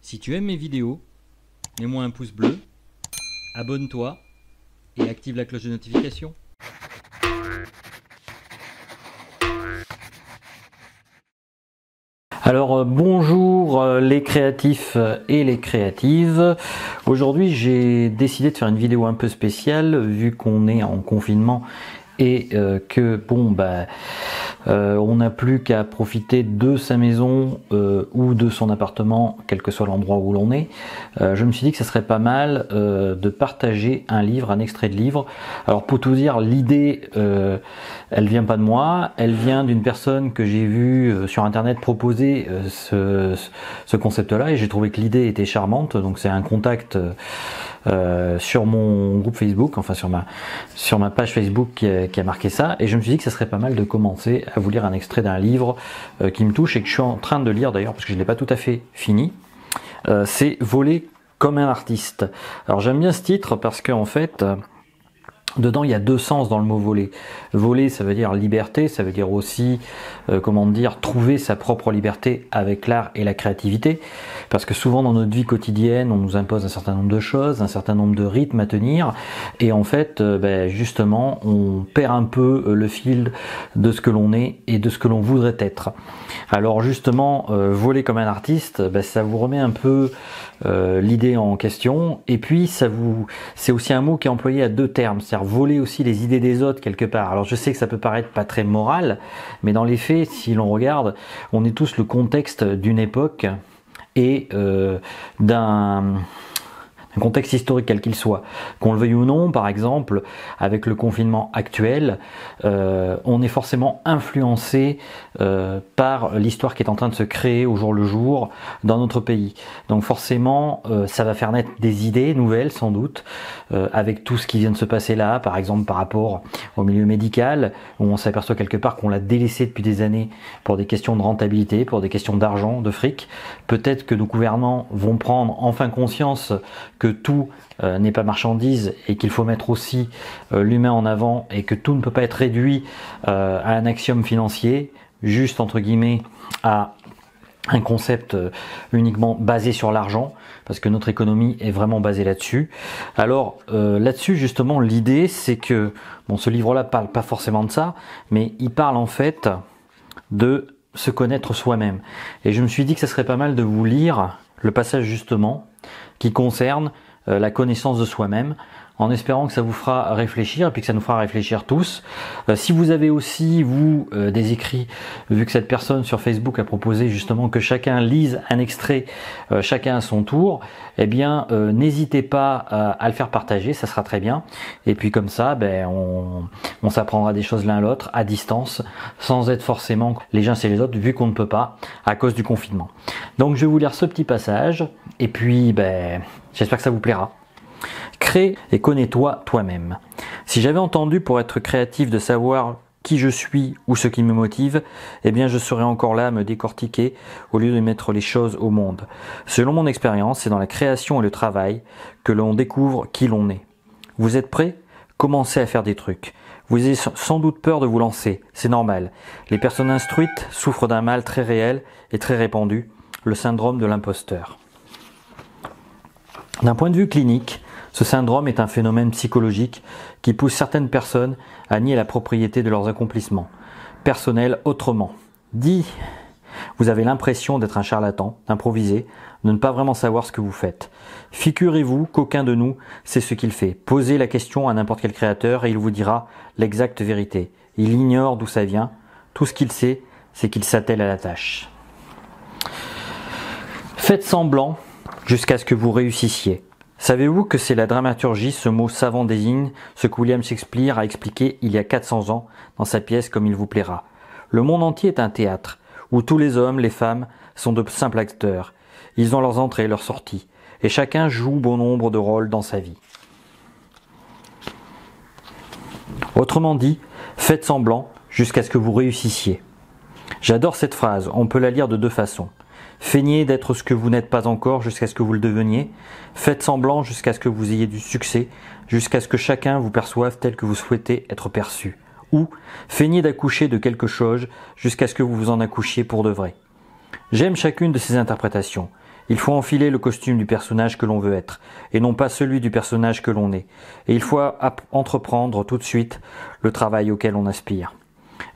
Si tu aimes mes vidéos, mets-moi un pouce bleu, abonne-toi et active la cloche de notification. Alors bonjour les créatifs et les créatives. Aujourd'hui j'ai décidé de faire une vidéo un peu spéciale vu qu'on est en confinement et que on n'a plus qu'à profiter de sa maison ou de son appartement, quel que soit l'endroit où l'on est. Je me suis dit que ce serait pas mal de partager un livre, un extrait de livre. Alors pour tout dire, l'idée elle vient pas de moi, elle vient d'une personne que j'ai vue sur internet proposer ce concept-là et j'ai trouvé que l'idée était charmante. Donc c'est un contact sur mon groupe Facebook, enfin sur ma page Facebook qui a marqué ça, et je me suis dit que ça serait pas mal de commencer à vous lire un extrait d'un livre qui me touche et que je suis en train de lire d'ailleurs parce que je ne l'ai pas tout à fait fini. C'est Voler comme un artiste. Alors j'aime bien ce titre parce qu'en fait dedans il y a deux sens dans le mot voler. Voler ça veut dire liberté, ça veut dire aussi trouver sa propre liberté avec l'art et la créativité, parce que souvent dans notre vie quotidienne on nous impose un certain nombre de choses, un certain nombre de rythmes à tenir, et en fait justement on perd un peu le fil de ce que l'on est et de ce que l'on voudrait être. Alors justement voler comme un artiste, ça vous remet un peu l'idée en question, et puis c'est aussi un mot qui est employé à deux termes, c'est-à-dire voler aussi les idées des autres quelque part. Alors je sais que ça peut paraître pas très moral, mais dans les faits, si l'on regarde, on est tous le contexte d'une époque et d'un contexte historique quel qu'il soit. Qu'on le veuille ou non, par exemple, avec le confinement actuel, on est forcément influencé par l'histoire qui est en train de se créer au jour le jour dans notre pays. Donc forcément, ça va faire naître des idées nouvelles, sans doute, avec tout ce qui vient de se passer là, par exemple par rapport au milieu médical, où on s'aperçoit quelque part qu'on l'a délaissé depuis des années pour des questions de rentabilité, pour des questions d'argent, de fric. Peut-être que nos gouvernants vont prendre enfin conscience que tout n'est pas marchandise et qu'il faut mettre aussi l'humain en avant, et que tout ne peut pas être réduit à un axiome financier, juste entre guillemets à un concept uniquement basé sur l'argent, parce que notre économie est vraiment basée là-dessus. Alors là-dessus justement, l'idée c'est que, ce livre-là parle pas forcément de ça, mais il parle en fait de se connaître soi-même. Et je me suis dit que ça serait pas mal de vous lire le passage justement qui concerne la connaissance de soi-même, en espérant que ça vous fera réfléchir et puis que ça nous fera réfléchir tous. Si vous avez aussi, vous, des écrits, vu que cette personne sur Facebook a proposé justement que chacun lise un extrait, chacun à son tour, eh bien, n'hésitez pas à le faire partager, ça sera très bien. Et puis comme ça, on s'apprendra des choses l'un à l'autre, à distance, sans être forcément les uns chez les autres, vu qu'on ne peut pas, à cause du confinement. Donc je vais vous lire ce petit passage, et puis j'espère que ça vous plaira. Crée et connais-toi toi-même. Si j'avais entendu pour être créatif de savoir qui je suis ou ce qui me motive, eh bien je serais encore là à me décortiquer au lieu de mettre les choses au monde. Selon mon expérience, c'est dans la création et le travail que l'on découvre qui l'on est. Vous êtes prêts ? Commencez à faire des trucs. Vous avez sans doute peur de vous lancer, c'est normal. Les personnes instruites souffrent d'un mal très réel et très répandu, le syndrome de l'imposteur. D'un point de vue clinique, ce syndrome est un phénomène psychologique qui pousse certaines personnes à nier la propriété de leurs accomplissements personnels. Autrement dit, vous avez l'impression d'être un charlatan, d'improviser, de ne pas vraiment savoir ce que vous faites. Figurez-vous qu'aucun de nous sait ce qu'il fait. Posez la question à n'importe quel créateur et il vous dira l'exacte vérité. Il ignore d'où ça vient. Tout ce qu'il sait, c'est qu'il s'attelle à la tâche. Faites semblant jusqu'à ce que vous réussissiez. Savez-vous que c'est la dramaturgie, ce mot savant désigne ce que William Shakespeare a expliqué il y a 400 ans dans sa pièce Comme il vous plaira. Le monde entier est un théâtre, où tous les hommes, les femmes sont de simples acteurs. Ils ont leurs entrées et leurs sorties, et chacun joue bon nombre de rôles dans sa vie. Autrement dit, faites semblant jusqu'à ce que vous réussissiez. J'adore cette phrase, on peut la lire de deux façons. Feignez d'être ce que vous n'êtes pas encore jusqu'à ce que vous le deveniez. Faites semblant jusqu'à ce que vous ayez du succès, jusqu'à ce que chacun vous perçoive tel que vous souhaitez être perçu. Ou feignez d'accoucher de quelque chose jusqu'à ce que vous vous en accouchiez pour de vrai. J'aime chacune de ces interprétations. Il faut enfiler le costume du personnage que l'on veut être, et non pas celui du personnage que l'on est. Et il faut entreprendre tout de suite le travail auquel on aspire.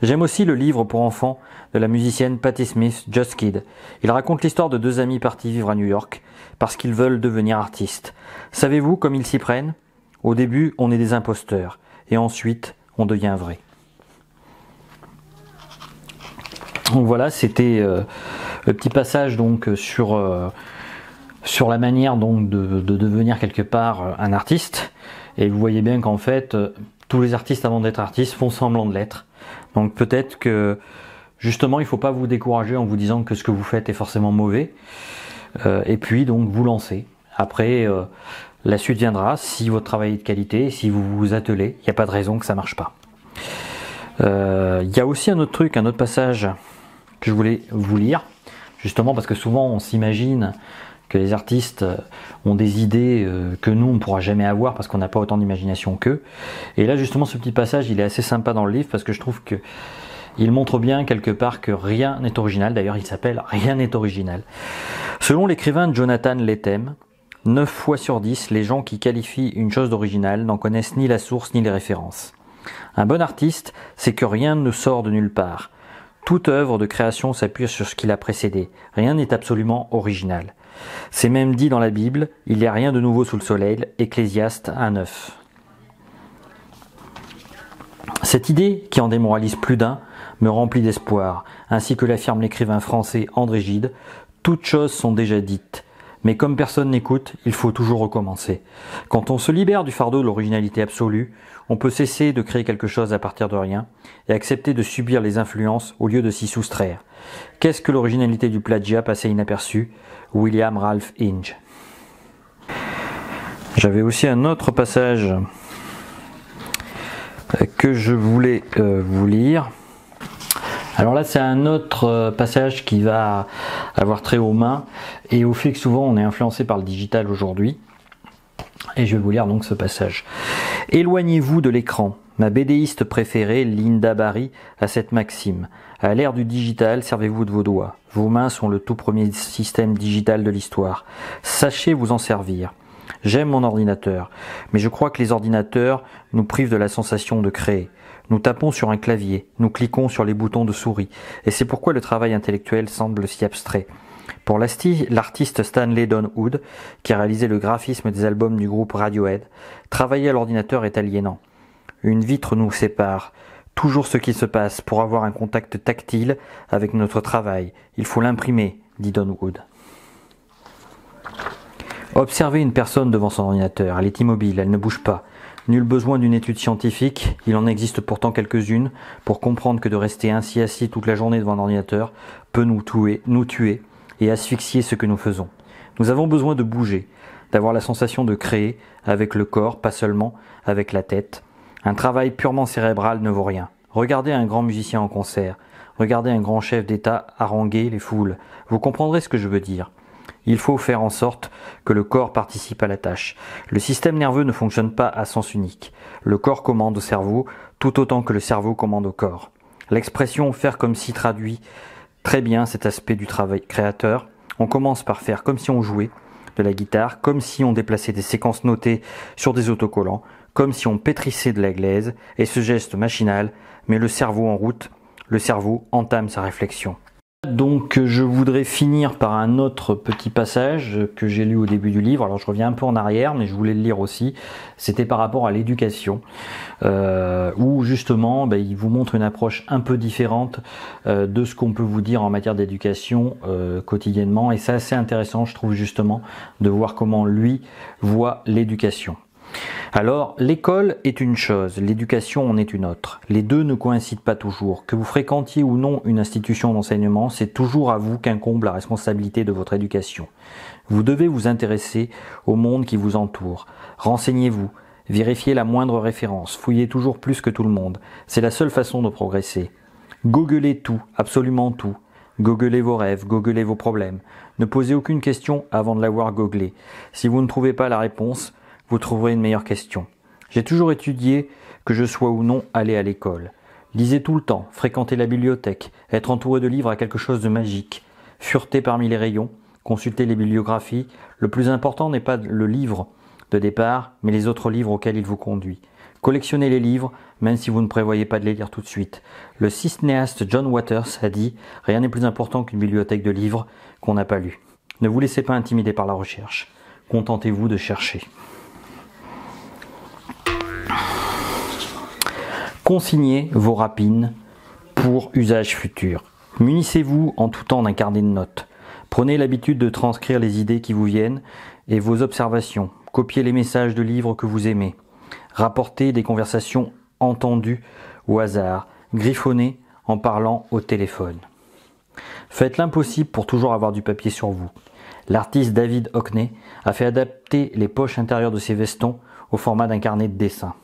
J'aime aussi le livre pour enfants de la musicienne Patti Smith, Just Kid. Il raconte l'histoire de deux amis partis vivre à New York parce qu'ils veulent devenir artistes. Savez-vous comme ils s'y prennent? Au début, on est des imposteurs, et ensuite, on devient vrai. Donc voilà, c'était le petit passage donc sur la manière donc de devenir quelque part un artiste. Et vous voyez bien qu'en fait, tous les artistes avant d'être artistes font semblant de l'être. Donc peut-être que justement, il ne faut pas vous décourager en vous disant que ce que vous faites est forcément mauvais. Et puis donc vous lancez. Après, la suite viendra si votre travail est de qualité, si vous vous attelez. Il n'y a pas de raison que ça ne marche pas. Il y a aussi un autre truc, un autre passage que je voulais vous lire, justement parce que souvent on s'imagine que les artistes ont des idées que nous on ne pourra jamais avoir parce qu'on n'a pas autant d'imagination qu'eux. Et là justement ce petit passage il est assez sympa dans le livre parce que je trouve que il montre bien quelque part que rien n'est original. D'ailleurs il s'appelle Rien n'est original. Selon l'écrivain Jonathan Lethem, 9 fois sur 10 les gens qui qualifient une chose d'originale n'en connaissent ni la source ni les références. Un bon artiste, c'est que rien ne sort de nulle part. Toute œuvre de création s'appuie sur ce qui l'a précédé. Rien n'est absolument original. C'est même dit dans la Bible, il n'y a rien de nouveau sous le soleil, Ecclésiaste 1:9. Cette idée, qui en démoralise plus d'un, me remplit d'espoir, ainsi que l'affirme l'écrivain français André Gide, toutes choses sont déjà dites. Mais comme personne n'écoute, il faut toujours recommencer. Quand on se libère du fardeau de l'originalité absolue, on peut cesser de créer quelque chose à partir de rien et accepter de subir les influences au lieu de s'y soustraire. Qu'est-ce que l'originalité du plagiat passé inaperçu? William Ralph Inge. J'avais aussi un autre passage que je voulais vous lire. Alors là, c'est un autre passage qui va avoir trait aux mains et au fait que souvent on est influencé par le digital aujourd'hui. Et je vais vous lire donc ce passage. Éloignez-vous de l'écran. Ma bédéiste préférée, Linda Barry, a cette maxime. À l'ère du digital, servez-vous de vos doigts. Vos mains sont le tout premier système digital de l'histoire. Sachez vous en servir. J'aime mon ordinateur, mais je crois que les ordinateurs nous privent de la sensation de créer. Nous tapons sur un clavier, nous cliquons sur les boutons de souris, et c'est pourquoi le travail intellectuel semble si abstrait. Pour l'artiste Stanley Donwood, qui a réalisé le graphisme des albums du groupe Radiohead, travailler à l'ordinateur est aliénant. Une vitre nous sépare. Toujours ce qui se passe pour avoir un contact tactile avec notre travail. Il faut l'imprimer, dit Donwood. Observez une personne devant son ordinateur. Elle est immobile, elle ne bouge pas. Nul besoin d'une étude scientifique, il en existe pourtant quelques-unes, pour comprendre que de rester ainsi assis toute la journée devant un ordinateur peut nous tuer et asphyxier ce que nous faisons. Nous avons besoin de bouger, d'avoir la sensation de créer avec le corps, pas seulement avec la tête. Un travail purement cérébral ne vaut rien. Regardez un grand musicien en concert, regardez un grand chef d'État haranguer les foules. Vous comprendrez ce que je veux dire. Il faut faire en sorte que le corps participe à la tâche. Le système nerveux ne fonctionne pas à sens unique. Le corps commande au cerveau tout autant que le cerveau commande au corps. L'expression « faire comme si » traduit très bien cet aspect du travail créateur. On commence par faire comme si on jouait de la guitare, comme si on déplaçait des séquences notées sur des autocollants, comme si on pétrissait de la glaise, et ce geste machinal met le cerveau en route, le cerveau entame sa réflexion. Donc je voudrais finir par un autre petit passage que j'ai lu au début du livre. Alors je reviens un peu en arrière, mais je voulais le lire aussi. C'était par rapport à l'éducation, où justement il vous montre une approche un peu différente de ce qu'on peut vous dire en matière d'éducation quotidiennement. Et c'est assez intéressant, je trouve, justement, de voir comment lui voit l'éducation. Alors, l'école est une chose, l'éducation en est une autre. Les deux ne coïncident pas toujours. Que vous fréquentiez ou non une institution d'enseignement, c'est toujours à vous qu'incombe la responsabilité de votre éducation. Vous devez vous intéresser au monde qui vous entoure. Renseignez-vous, vérifiez la moindre référence, fouillez toujours plus que tout le monde. C'est la seule façon de progresser. Googlez tout, absolument tout. Googlez vos rêves, googlez vos problèmes. Ne posez aucune question avant de l'avoir googlé. Si vous ne trouvez pas la réponse, vous trouverez une meilleure question. J'ai toujours étudié que je sois ou non allé à l'école. Lisez tout le temps, fréquentez la bibliothèque, être entouré de livres a quelque chose de magique. Fureter parmi les rayons, consultez les bibliographies. Le plus important n'est pas le livre de départ, mais les autres livres auxquels il vous conduit. Collectionnez les livres, même si vous ne prévoyez pas de les lire tout de suite. Le cinéaste John Waters a dit « Rien n'est plus important qu'une bibliothèque de livres qu'on n'a pas lus ». Ne vous laissez pas intimider par la recherche. Contentez-vous de chercher. Consignez vos rapines pour usage futur. Munissez-vous en tout temps d'un carnet de notes. Prenez l'habitude de transcrire les idées qui vous viennent et vos observations. Copiez les messages de livres que vous aimez. Rapportez des conversations entendues au hasard. Griffonnez en parlant au téléphone. Faites l'impossible pour toujours avoir du papier sur vous. L'artiste David Hockney a fait adapter les poches intérieures de ses vestons au format d'un carnet de dessin.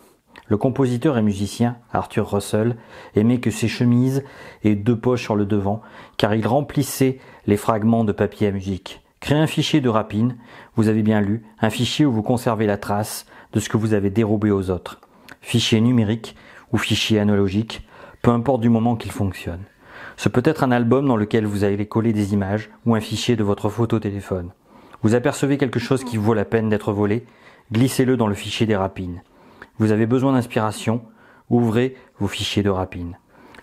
Le compositeur et musicien Arthur Russell aimait que ses chemises aient 2 poches sur le devant, car il remplissait les fragments de papier à musique. Créez un fichier de rapine, vous avez bien lu, un fichier où vous conservez la trace de ce que vous avez dérobé aux autres. Fichier numérique ou fichier analogique, peu importe du moment qu'il fonctionne. Ce peut être un album dans lequel vous allez coller des images ou un fichier de votre photo-téléphone. Vous apercevez quelque chose qui vaut la peine d'être volé, glissez-le dans le fichier des rapines. Vous avez besoin d'inspiration, ouvrez vos fichiers de rapines.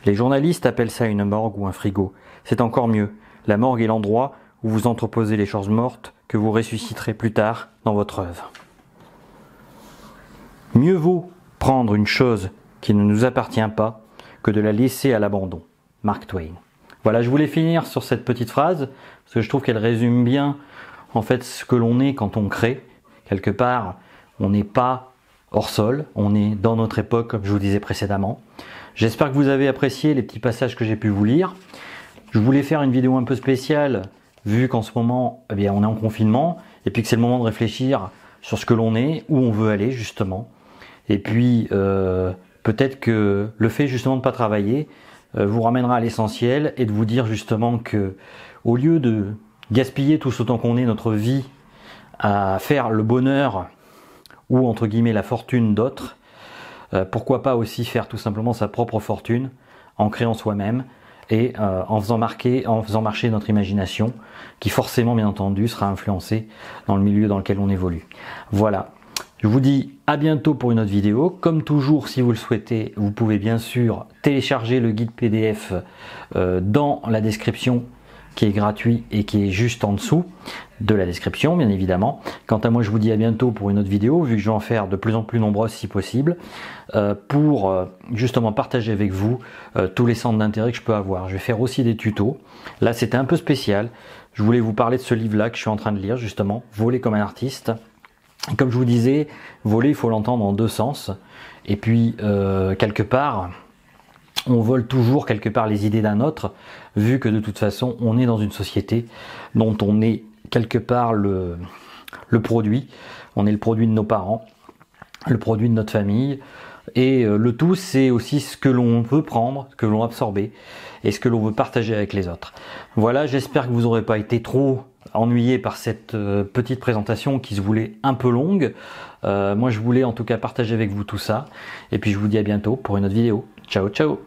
Les journalistes appellent ça une morgue ou un frigo. C'est encore mieux. La morgue est l'endroit où vous entreposez les choses mortes que vous ressusciterez plus tard dans votre œuvre. Mieux vaut prendre une chose qui ne nous appartient pas que de la laisser à l'abandon. Mark Twain. Voilà, je voulais finir sur cette petite phrase parce que je trouve qu'elle résume bien en fait ce que l'on est quand on crée. Quelque part, on n'est pas hors sol, on est dans notre époque comme je vous disais précédemment. J'espère que vous avez apprécié les petits passages que j'ai pu vous lire. Je voulais faire une vidéo un peu spéciale vu qu'en ce moment on est en confinement et puis que c'est le moment de réfléchir sur ce que l'on est, où on veut aller justement. Et puis peut-être que le fait justement de ne pas travailler vous ramènera à l'essentiel et de vous dire justement que au lieu de gaspiller tout ce temps qu'on est notre vie à faire le bonheur ou entre guillemets la fortune d'autres, pourquoi pas aussi faire tout simplement sa propre fortune en créant soi-même et en faisant marcher notre imagination qui forcément bien entendu sera influencée dans le milieu dans lequel on évolue. Voilà. Je vous dis à bientôt pour une autre vidéo. Comme toujours, si vous le souhaitez, vous pouvez bien sûr télécharger le guide PDF dans la description qui est gratuit et qui est juste en dessous de la description, bien évidemment. Quant à moi, je vous dis à bientôt pour une autre vidéo, vu que je vais en faire de plus en plus nombreuses si possible, pour justement partager avec vous tous les centres d'intérêt que je peux avoir. Je vais faire aussi des tutos. Là, c'était un peu spécial. Je voulais vous parler de ce livre-là que je suis en train de lire, justement, Voler comme un artiste. Comme je vous disais, voler, il faut l'entendre en 2 sens. Et puis, quelque part, on vole toujours quelque part les idées d'un autre, vu que de toute façon, on est dans une société dont on est quelque part le produit. On est le produit de nos parents, le produit de notre famille. Et le tout, c'est aussi ce que l'on veut prendre, ce que l'on veut absorber et ce que l'on veut partager avec les autres. Voilà, j'espère que vous n'aurez pas été trop ennuyé par cette petite présentation qui se voulait un peu longue. Moi, je voulais en tout cas partager avec vous tout ça. Et puis, je vous dis à bientôt pour une autre vidéo. Ciao, ciao!